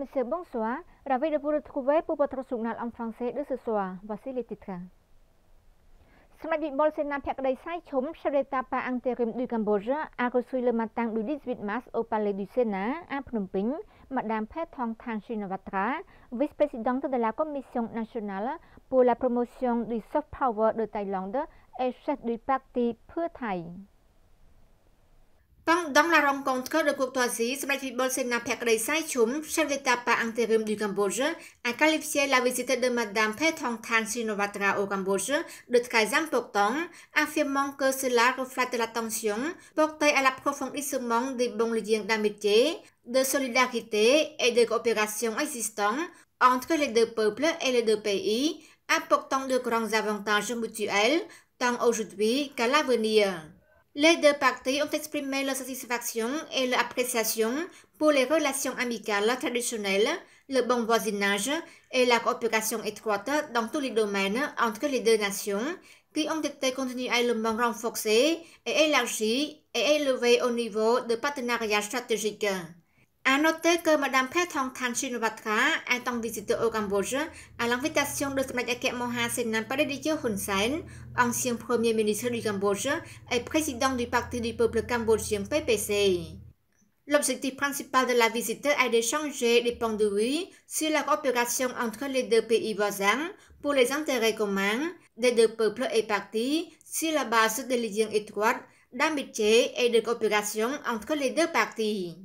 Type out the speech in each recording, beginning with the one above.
messieurs, bonsoir. Ravi de vous retrouver pour votre journal en français de ce soir. Voici les titres. Samedi Bolsonaro Phakdei Sai Chum, chef d'État par intérim du Cambodge, a reçu le matin du 18 mars au palais du Sénat à Phnom Penh Madame Phet Thong Than Shinawatra, vice-présidente de la Commission nationale pour la promotion du soft power de Thaïlande et chef du parti Pheu Thai. Pendant la rencontre de courtoisie, Samdech Bolsonaro Phakdei Sai Chum, chef d'État par intérim du Cambodge, a qualifié la visite de Madame Phet Thong Than Shinawatra au Cambodge de très important, affirmant que cela reflète l'attention portée à l'approfondissement des bons liens d'amitié, de solidarité et de coopération existants entre les deux peuples et les deux pays, apportant de grands avantages mutuels tant aujourd'hui qu'à l'avenir. Les deux parties ont exprimé leur satisfaction et leur appréciation pour les relations amicales traditionnelles, le bon voisinage et la coopération étroite dans tous les domaines entre les deux nations qui ont été continuellement renforcées et élargies et élevées au niveau de partenariat stratégique. À noter que Mme Phet Thong Than Shinawatra, étant visite au Cambodge, à l'invitation de Samdech Mahasenan Pradejo Hun Sen, ancien Premier ministre du Cambodge et président du Parti du peuple cambodgien PPC. L'objectif principal de la visite est d'échanger des points de vue sur la coopération entre les deux pays voisins pour les intérêts communs des deux peuples et partis sur la base des liens étroits d'amitié et de coopération entre les deux parties.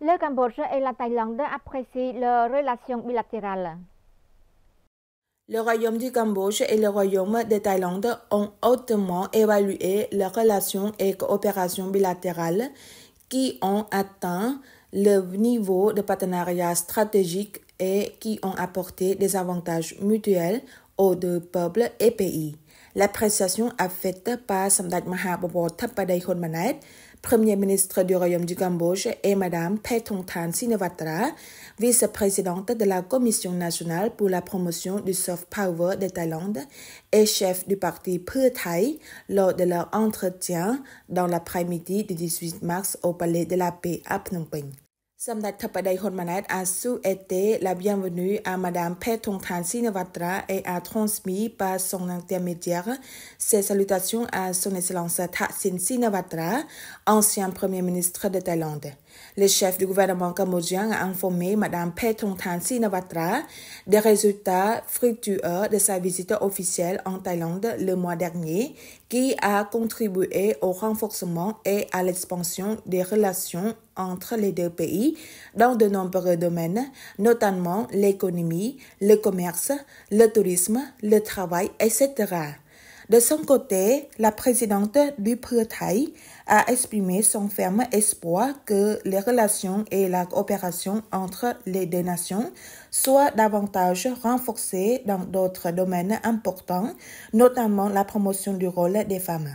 Le Cambodge et la Thaïlande apprécient leurs relations bilatérales. Le Royaume du Cambodge et le Royaume de Thaïlande ont hautement évalué leurs relations et coopérations bilatérales qui ont atteint le niveau de partenariat stratégique et qui ont apporté des avantages mutuels aux deux peuples et pays. L'appréciation est faite par Samdech Mahabubor Thappadei Khonmanet, Premier ministre du Royaume du Cambodge, et Madame Phet Thong Than Shinawatra, vice-présidente de la Commission nationale pour la promotion du soft power de Thaïlande et chef du parti Pheu Thai, lors de leur entretien dans l'après-midi du 18 mars au Palais de la Paix à Phnom Penh. Samdech Thappadei Khonmanet a souhaité la bienvenue à Madame Phet Thong Than Shinawatra et a transmis par son intermédiaire ses salutations à son Excellence Thaksin Shinawatra, ancien Premier ministre de Thaïlande. Le chef du gouvernement cambodgien a informé Madame Phet Thong Than Shinawatra des résultats fructueux de sa visite officielle en Thaïlande le mois dernier, qui a contribué au renforcement et à l'expansion des relations entre les deux pays dans de nombreux domaines, notamment l'économie, le commerce, le tourisme, le travail, etc. De son côté, la présidente du Pheu Thai a exprimé son ferme espoir que les relations et la coopération entre les deux nations soient davantage renforcées dans d'autres domaines importants, notamment la promotion du rôle des femmes.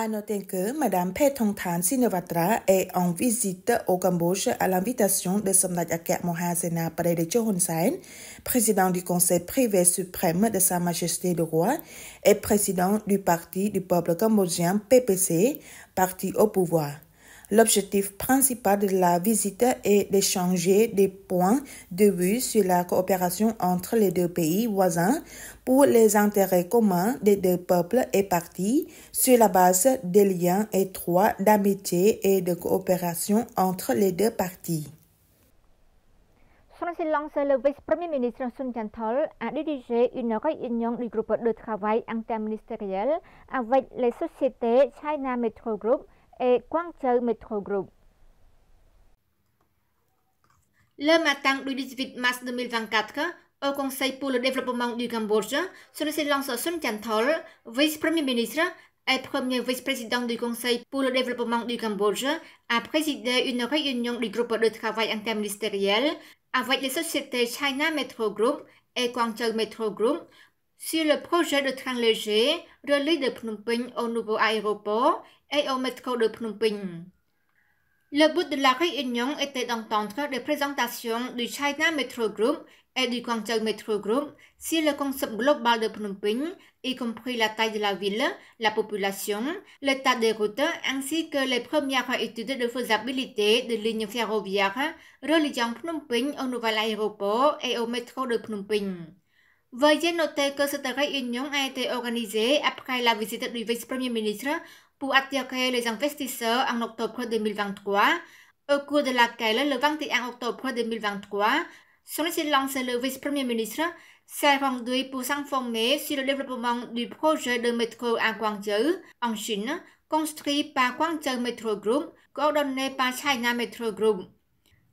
À noter que Mme Phet Thong Than Shinawatra est en visite au Cambodge à l'invitation de Samdech Mahasenan Pradejo Hun Sen, président du Conseil privé suprême de Sa Majesté le Roi et président du Parti du peuple cambodgien PPC, parti au pouvoir. L'objectif principal de la visite est d'échanger des points de vue sur la coopération entre les deux pays voisins pour les intérêts communs des deux peuples et partis sur la base des liens étroits d'amitié et de coopération entre les deux parties. Son Excellence le vice-premier ministre Sun Chanthol a dirigé une réunion du groupe de travail interministériel avec les sociétés China Metro Group et Guangzhou Metro Group. Le matin du 18 mars 2024, au Conseil pour le développement du Cambodge, Son Excellence Sun Chanthol, vice-premier ministre et premier vice-président du Conseil pour le développement du Cambodge, a présidé une réunion du groupe de travail interministériel avec les sociétés China Metro Group et Guangzhou Metro Group sur le projet de train léger relié de Phnom Penh au nouveau aéroport et au métro de Phnom Penh. Le but de la réunion était d'entendre des présentations du China Metro Group et du Guangzhou Metro Group sur le concept global de Phnom Penh, y compris la taille de la ville, la population, l'état des routes, ainsi que les premières études de faisabilité de lignes ferroviaires reliant Phnom Penh au nouvel aéroport et au métro de Phnom Penh. Veuillez noter que cette réunion a été organisée après la visite du vice-premier ministre pour attirer les investisseurs en octobre 2023, au cours de laquelle, le 21 octobre 2023, son Excellence le vice-premier ministre s'est rendu pour s'informer sur le développement du projet de métro à Guangzhou, en Chine, construit par Guangzhou Metro Group, coordonné par China Metro Group.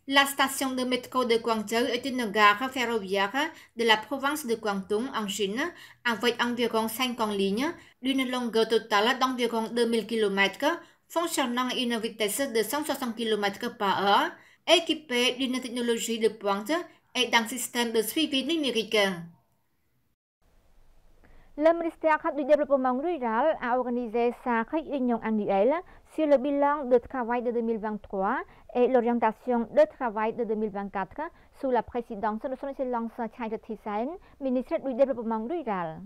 La station de métro de Guangzhou est une gare ferroviaire de la province de Guangdong en Chine, avec environ 50 lignes, d'une longueur totale d'environ 2000 km, fonctionnant à une vitesse de 160 km par heure, équipée d'une technologie de pointe et d'un système de suivi numérique. Le ministère du Développement rural a organisé sa réunion annuelle sur le bilan de travail de 2023 et l'orientation de travail de 2024 sous la présidence de son Excellence Chai Rathisen, ministre du Développement rural.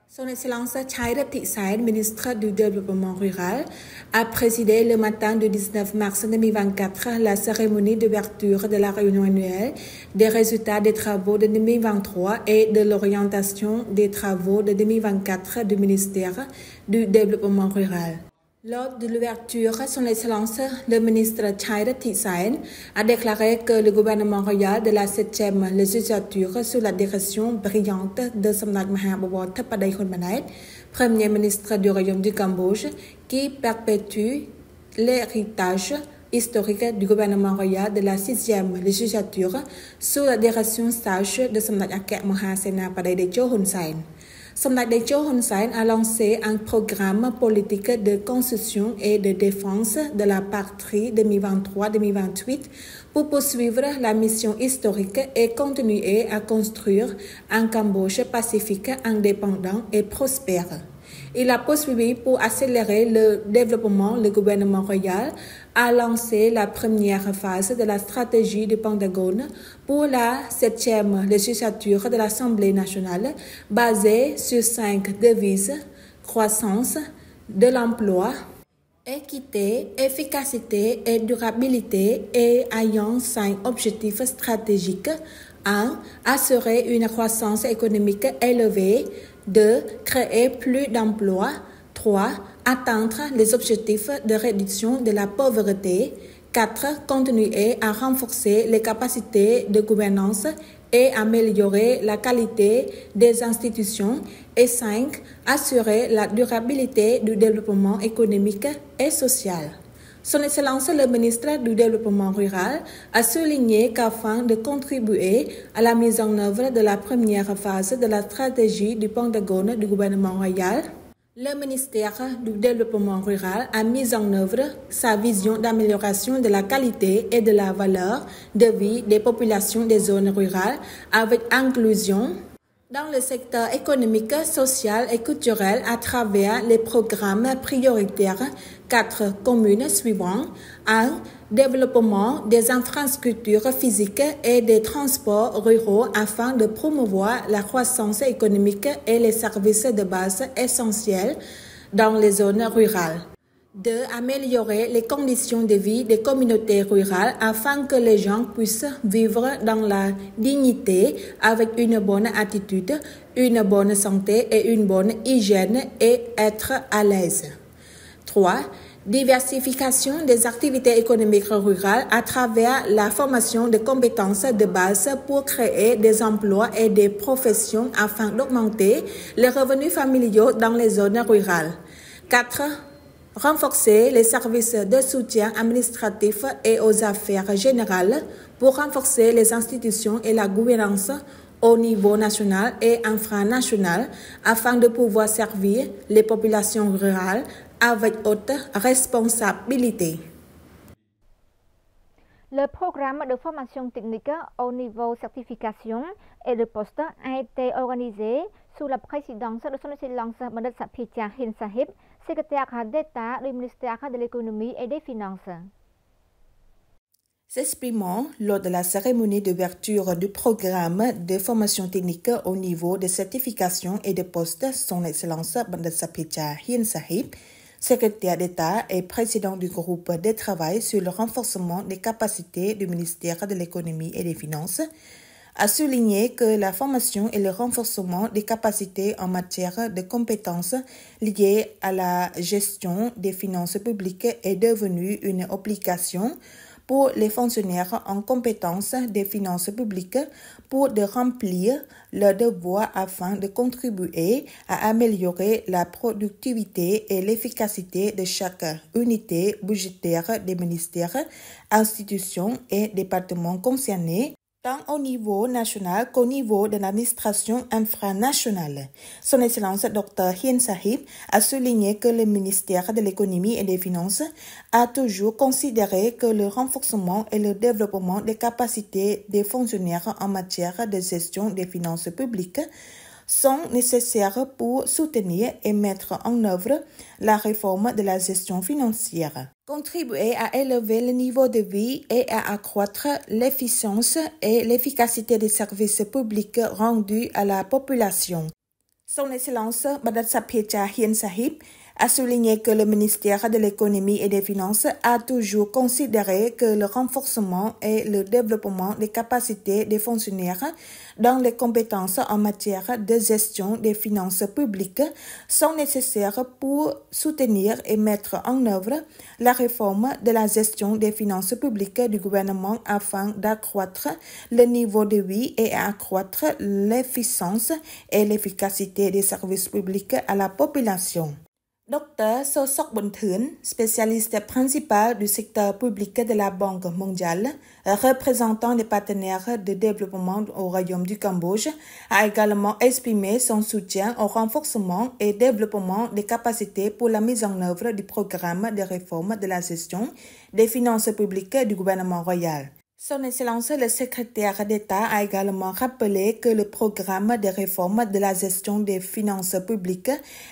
Son Excellence Chai Rathisen, ministre du Développement rural, a présidé le matin du 19 mars 2024 la cérémonie d'ouverture de la réunion annuelle des résultats des travaux de 2023 et de l'orientation des travaux de 2024 du ministère du Développement rural. Lors de l'ouverture, son Excellence, le ministre Chai Rathisen, a déclaré que le gouvernement royal de la 7e législature, sous la direction brillante de Samdech Maha Bowor Theppaday Hun Manet, Premier ministre du Royaume du Cambodge, qui perpétue l'héritage historique du gouvernement royal de la 6e législature, sous la direction sage de Samdech Akek Maha Senapadai Techo Hun Sen. Samdech Techo Hun Sen a lancé un programme politique de construction et de défense de la patrie 2023-2028 pour poursuivre la mission historique et continuer à construire un Cambodge pacifique, indépendant et prospère. Il a poursuivi pour accélérer le développement. Le gouvernement royal a lancé la première phase de la stratégie du Pentagone pour la 7e législature de l'Assemblée nationale, basée sur 5 devises: croissance, de l'emploi, équité, efficacité et durabilité, et ayant 5 objectifs stratégiques. 1. Assurer une croissance économique élevée. 2. Créer plus d'emplois. 3. Atteindre les objectifs de réduction de la pauvreté. 4. Continuer à renforcer les capacités de gouvernance et améliorer la qualité des institutions. Et 5. Assurer la durabilité du développement économique et social. Son Excellence le ministre du Développement rural a souligné qu'afin de contribuer à la mise en œuvre de la première phase de la stratégie du Pentagone du gouvernement royal, le ministère du Développement rural a mis en œuvre sa vision d'amélioration de la qualité et de la valeur de vie des populations des zones rurales avec inclusion dans le secteur économique, social et culturel à travers les programmes prioritaires 4 communes suivants. 1. Développement des infrastructures physiques et des transports ruraux afin de promouvoir la croissance économique et les services de base essentiels dans les zones rurales. 2. Améliorer les conditions de vie des communautés rurales afin que les gens puissent vivre dans la dignité avec une bonne attitude, une bonne santé et une bonne hygiène et être à l'aise. 3. Diversification des activités économiques rurales à travers la formation de compétences de base pour créer des emplois et des professions afin d'augmenter les revenus familiaux dans les zones rurales. 4. Renforcer les services de soutien administratif et aux affaires générales pour renforcer les institutions et la gouvernance au niveau national et infranational afin de pouvoir servir les populations rurales avec haute responsabilité. Le programme de formation technique au niveau certification et de poste a été organisé sous la présidence de son Excellence Bandit Saphicha Hin Sahib, secrétaire d'État du ministère de l'économie et des finances. S'exprimant lors de la cérémonie d'ouverture du programme de formation technique au niveau de certification et de poste, son Excellence Bandar Sapiecha Hien Sahib, secrétaire d'État et président du groupe de travail sur le renforcement des capacités du ministère de l'économie et des finances, a souligné que la formation et le renforcement des capacités en matière de compétences liées à la gestion des finances publiques est devenu une obligation pour les fonctionnaires en compétences des finances publiques pour de remplir leurs devoirs afin de contribuer à améliorer la productivité et l'efficacité de chaque unité budgétaire des ministères, institutions et départements concernés, tant au niveau national qu'au niveau de l'administration infranationale. Son Excellence Dr. Hien Sahib a souligné que le ministère de l'économie et des finances a toujours considéré que le renforcement et le développement des capacités des fonctionnaires en matière de gestion des finances publiques sont nécessaires pour soutenir et mettre en œuvre la réforme de la gestion financière, contribuer à élever le niveau de vie et à accroître l'efficience et l'efficacité des services publics rendus à la population. Son Excellence Bandar Sapiecha Hien Sahib a souligné que le ministère de l'économie et des finances a toujours considéré que le renforcement et le développement des capacités des fonctionnaires dans les compétences en matière de gestion des finances publiques sont nécessaires pour soutenir et mettre en œuvre la réforme de la gestion des finances publiques du gouvernement afin d'accroître le niveau de vie et accroître l'efficience et l'efficacité des services publics à la population. Dr. Sosok Bonthun, spécialiste principal du secteur public de la Banque mondiale, représentant les partenaires de développement au Royaume du Cambodge, a également exprimé son soutien au renforcement et développement des capacités pour la mise en œuvre du programme de réforme de la gestion des finances publiques du gouvernement royal. Son Excellence le secrétaire d'État a également rappelé que le programme de réforme de la gestion des finances publiques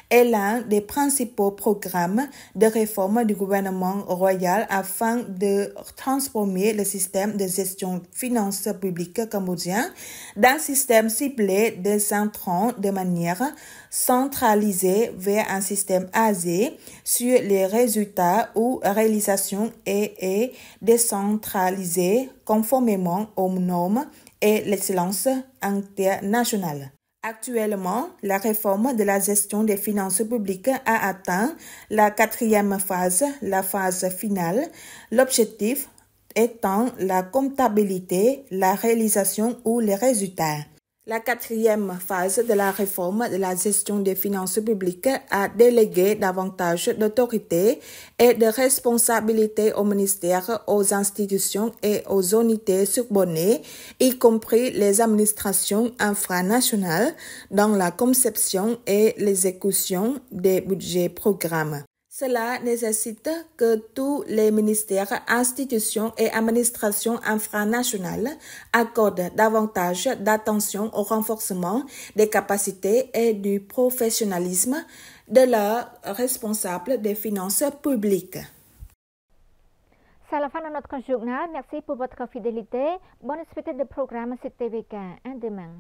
est l'un des principaux programmes de réforme du gouvernement royal afin de transformer le système de gestion des finances publiques cambodgien d'un système ciblé décentrant de manière centralisée vers un système basé sur les résultats ou réalisations et décentralisé conformément aux normes et l'excellence internationale. Actuellement, la réforme de la gestion des finances publiques a atteint la 4e phase, la phase finale, l'objectif étant la comptabilité, la réalisation ou les résultats. La 4e phase de la réforme de la gestion des finances publiques a délégué davantage d'autorité et de responsabilité au ministère, aux institutions et aux unités subordonnées, y compris les administrations infranationales, dans la conception et l'exécution des budgets programmes. Cela nécessite que tous les ministères, institutions et administrations infranationales accordent davantage d'attention au renforcement des capacités et du professionnalisme de leurs responsables des finances publiques. C'est la fin de notre journal. Merci pour votre fidélité. Bonne suite de programme CTVK. À demain.